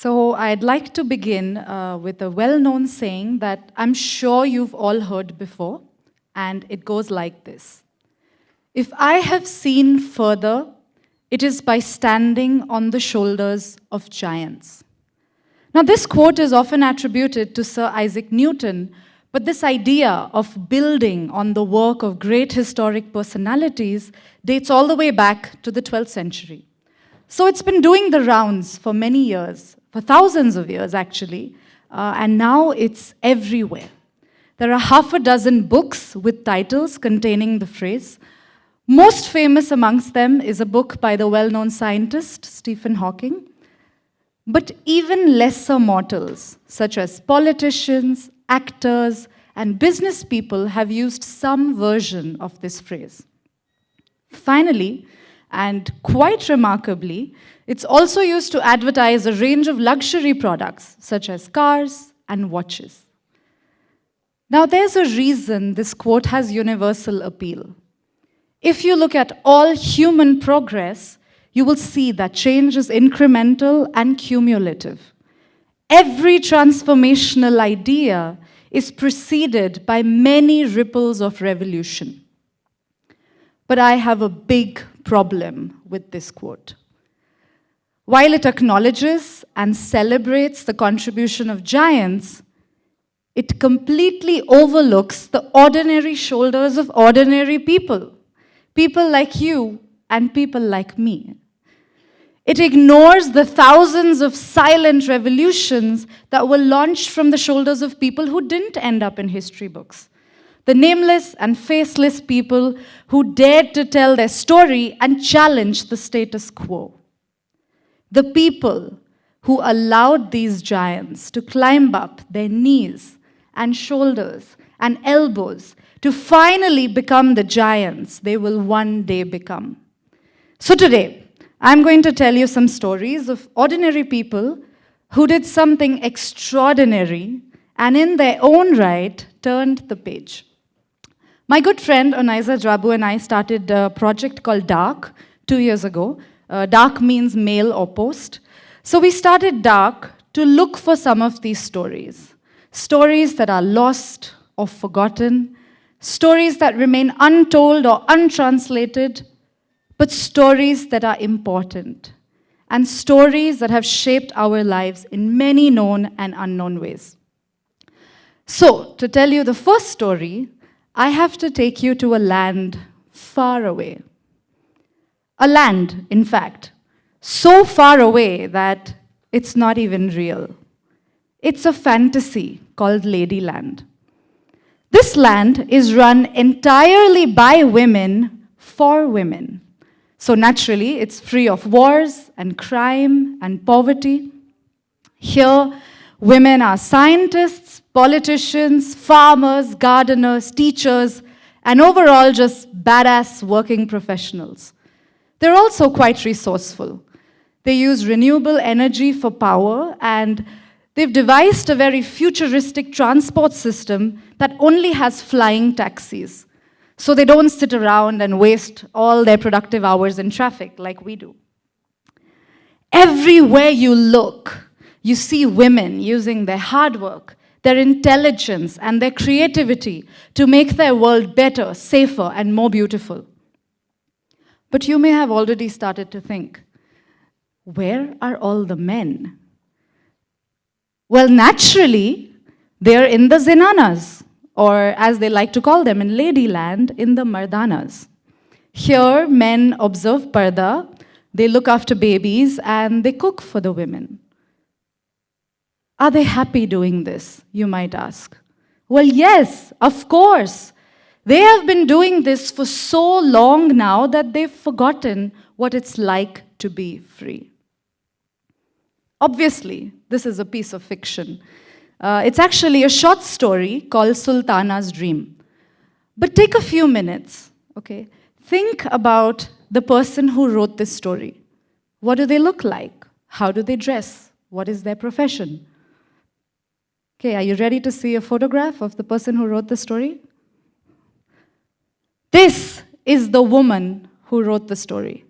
So I'd like to begin with a well-known saying that I'm sure you've all heard before, and it goes like this. If I have seen further, it is by standing on the shoulders of giants. Now, this quote is often attributed to Sir Isaac Newton, but this idea of building on the work of great historic personalities dates all the way back to the 12th century. So it's been doing the rounds for many years, for thousands of years actually, and now it's everywhere. There are half a dozen books with titles containing the phrase. Most famous amongst them is a book by the well-known scientist Stephen Hawking. But even lesser mortals, such as politicians, actors, and business people have used some version of this phrase. Finally, and quite remarkably, it's also used to advertise a range of luxury products, such as cars and watches. Now, there's a reason this quote has universal appeal. If you look at all human progress, you will see that change is incremental and cumulative. Every transformational idea is preceded by many ripples of revolution. But I have a big problem with this quote. While it acknowledges and celebrates the contribution of giants, it completely overlooks the ordinary shoulders of ordinary people. People like you and people like me. It ignores the thousands of silent revolutions that were launched from the shoulders of people who didn't end up in history books. The nameless and faceless people who dared to tell their story and challenge the status quo. The people who allowed these giants to climb up their knees and shoulders and elbows to finally become the giants they will one day become. So today, I'm going to tell you some stories of ordinary people who did something extraordinary and in their own right turned the page. My good friend Onaiza Jabu and I started a project called DARK 2 years ago. DARK means mail or post. So we started DARK to look for some of these stories. Stories that are lost or forgotten, stories that remain untold or untranslated, but stories that are important, and stories that have shaped our lives in many known and unknown ways. So, to tell you the first story, I have to take you to a land far away. A land, in fact, so far away that it's not even real. It's a fantasy called Ladyland. This land is run entirely by women for women. So naturally, it's free of wars and crime and poverty. Here, women are scientists, politicians, farmers, gardeners, teachers, and overall just badass working professionals. They're also quite resourceful. They use renewable energy for power, and they've devised a very futuristic transport system that only has flying taxis. So they don't sit around and waste all their productive hours in traffic like we do. Everywhere you look, you see women using their hard work, their intelligence, and their creativity to make their world better, safer, and more beautiful. But you may have already started to think, where are all the men? Well, naturally, they're in the zenanas, or as they like to call them in Ladyland, in the mardanas. Here, men observe parda, they look after babies, and they cook for the women. Are they happy doing this, you might ask? Well, yes, of course. They have been doing this for so long now that they've forgotten what it's like to be free. Obviously, this is a piece of fiction. It's actually a short story called Sultana's Dream. But take a few minutes, okay? Think about the person who wrote this story. What do they look like? How do they dress? What is their profession? Okay, are you ready to see a photograph of the person who wrote the story? This is the woman who wrote the story.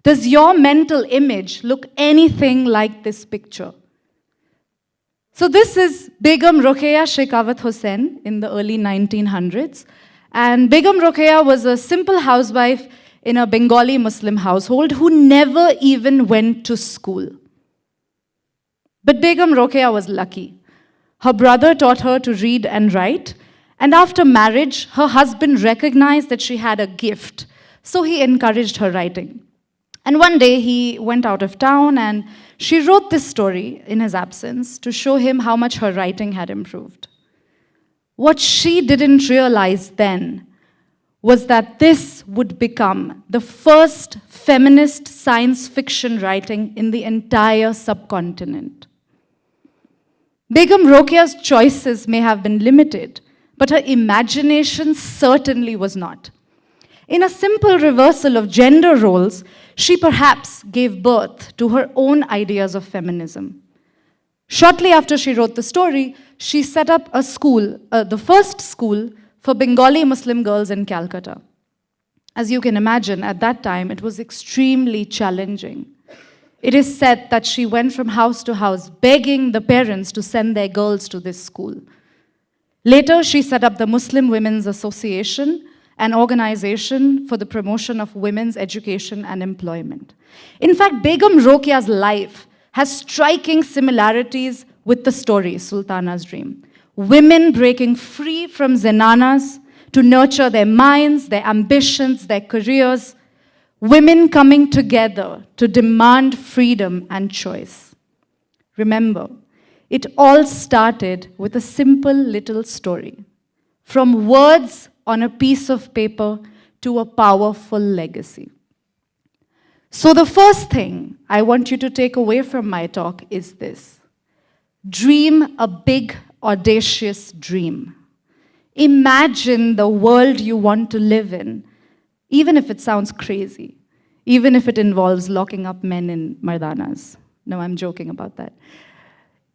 Does your mental image look anything like this picture? So this is Begum Rokeya Shekhawat Hussain in the early 1900s. And Begum Rokeya was a simple housewife in a Bengali Muslim household who never even went to school. But Begum Rokeya was lucky. Her brother taught her to read and write, and after marriage, her husband recognized that she had a gift, so he encouraged her writing. And one day he went out of town and she wrote this story in his absence to show him how much her writing had improved. What she didn't realize then was that this would become the first feminist science fiction writing in the entire subcontinent. Begum Rokeya's choices may have been limited, but her imagination certainly was not. In a simple reversal of gender roles, she perhaps gave birth to her own ideas of feminism. Shortly after she wrote the story, she set up a school, the first school for Bengali Muslim girls in Calcutta. As you can imagine, at that time, it was extremely challenging. It is said that she went from house to house begging the parents to send their girls to this school. Later, she set up the Muslim Women's Association, an organization for the promotion of women's education and employment. In fact, Begum Rokeya's life has striking similarities with the story, Sultana's Dream. Women breaking free from zenanas to nurture their minds, their ambitions, their careers. Women coming together to demand freedom and choice. Remember, it all started with a simple little story. From words on a piece of paper to a powerful legacy. So the first thing I want you to take away from my talk is this. Dream a big, audacious dream. Imagine the world you want to live in, even if it sounds crazy, even if it involves locking up men in mardanas. No, I'm joking about that.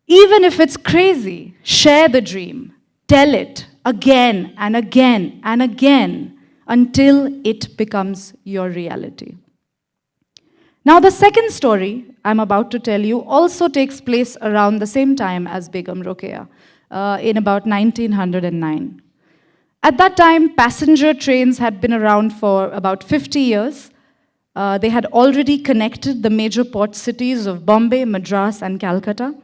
Even if it's crazy, share the dream. Tell it again and again and again until it becomes your reality. Now, the second story I'm about to tell you also takes place around the same time as Begum Rokeya, in about 1909. At that time, passenger trains had been around for about 50 years. They had already connected the major port cities of Bombay, Madras, and Calcutta.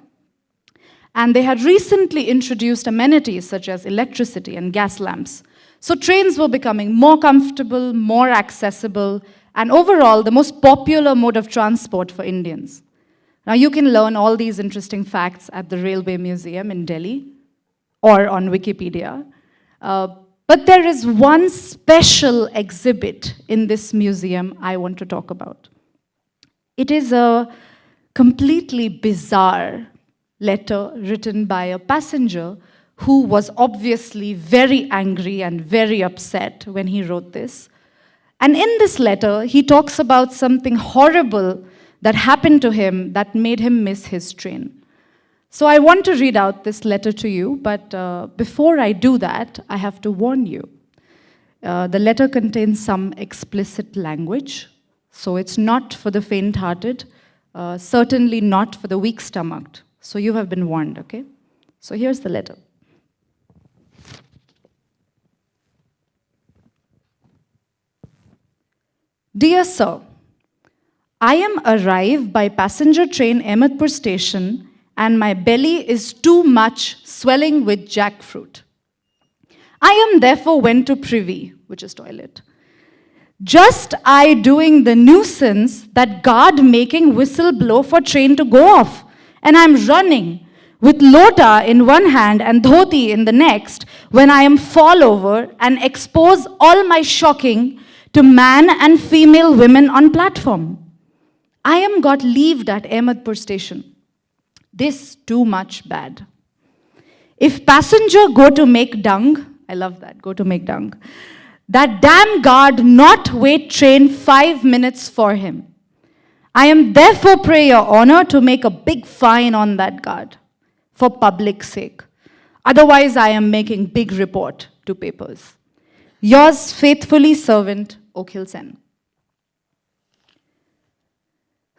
And they had recently introduced amenities such as electricity and gas lamps. So trains were becoming more comfortable, more accessible, and overall the most popular mode of transport for Indians. Now you can learn all these interesting facts at the Railway Museum in Delhi or on Wikipedia. But there is one special exhibit in this museum I want to talk about. It is a completely bizarre letter written by a passenger who was obviously very angry and very upset when he wrote this. And in this letter, he talks about something horrible that happened to him that made him miss his train. So I want to read out this letter to you, but before I do that, I have to warn you. The letter contains some explicit language, so it's not for the faint-hearted, certainly not for the weak-stomached. So you have been warned, okay? So here's the letter. Dear Sir, I am arrived by passenger train Ahmedpur station and my belly is too much swelling with jackfruit. I am therefore went to privy, which is toilet. Just I doing the nuisance that guard making whistle blow for train to go off. And I'm running with lota in one hand and dhoti in the next when I am fall over and expose all my shocking to man and female women on platform. I am got leaved at Ahmedpur station. This too much bad. If passenger go to make dung, I love that, go to make dung, that damn guard not wait train 5 minutes for him. I am therefore pray your honor to make a big fine on that guard for public sake. Otherwise, I am making big report to papers. Yours faithfully servant, Okhil Sen.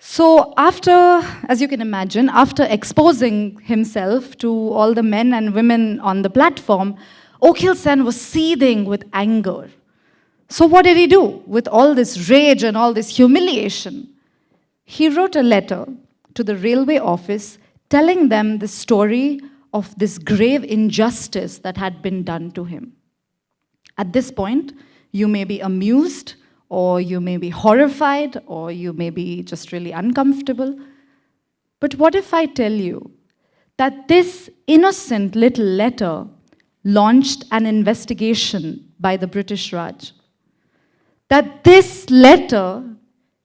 So after, as you can imagine, after exposing himself to all the men and women on the platform, Okhil Sen was seething with anger. So what did he do with all this rage and all this humiliation? He wrote a letter to the railway office telling them the story of this grave injustice that had been done to him. At this point, you may be amused, or you may be horrified, or you may be just really uncomfortable. But what if I tell you that this innocent little letter launched an investigation by the British Raj? That this letter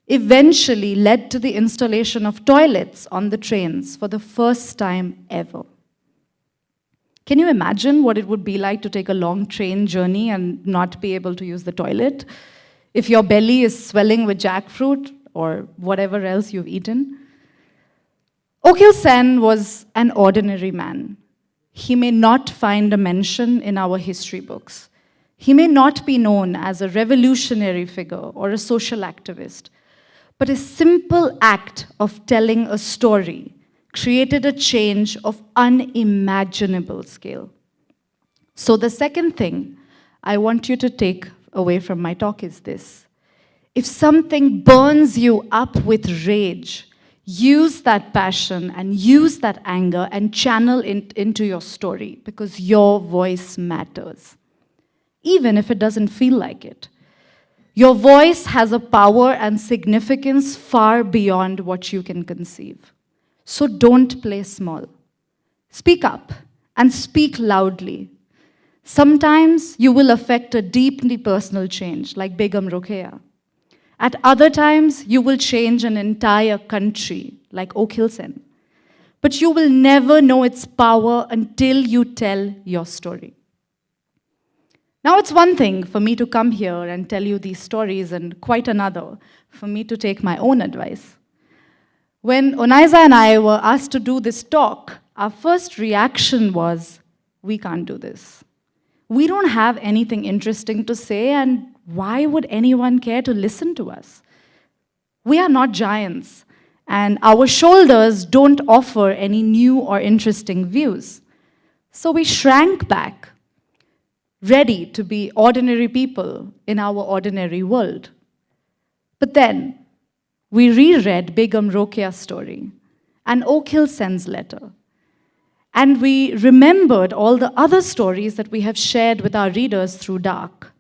eventually led to the installation of toilets on the trains for the first time ever. Can you imagine what it would be like to take a long train journey and not be able to use the toilet? If your belly is swelling with jackfruit or whatever else you've eaten? Okhil Sen was an ordinary man. He may not find a mention in our history books. He may not be known as a revolutionary figure or a social activist, but a simple act of telling a story created a change of unimaginable scale. So the second thing I want you to take away from my talk is this. If something burns you up with rage, use that passion and use that anger and channel it into your story, because your voice matters, even if it doesn't feel like it. Your voice has a power and significance far beyond what you can conceive. So don't play small. Speak up and speak loudly. Sometimes you will affect a deeply personal change, like Begum Rokeya. At other times, you will change an entire country, like Okhil Sen. But you will never know its power until you tell your story. Now, it's one thing for me to come here and tell you these stories, and quite another for me to take my own advice. When Onaiza and I were asked to do this talk, our first reaction was, we can't do this. We don't have anything interesting to say, and why would anyone care to listen to us? We are not giants, and our shoulders don't offer any new or interesting views. So we shrank back, ready to be ordinary people in our ordinary world. But then, we reread Begum Rokea's story and Okhil Sen's letter. And we remembered all the other stories that we have shared with our readers through Dark.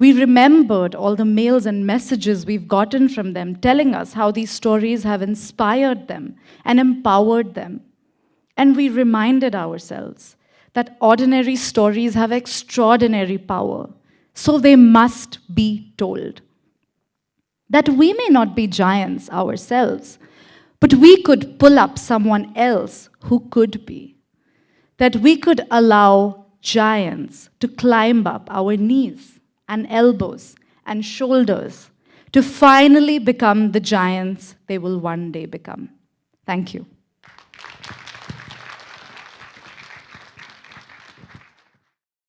We remembered all the mails and messages we've gotten from them telling us how these stories have inspired them and empowered them. And we reminded ourselves that ordinary stories have extraordinary power, so they must be told. That we may not be giants ourselves, but we could pull up someone else who could be. That we could allow giants to climb up our knees and elbows and shoulders to finally become the giants they will one day become. Thank you.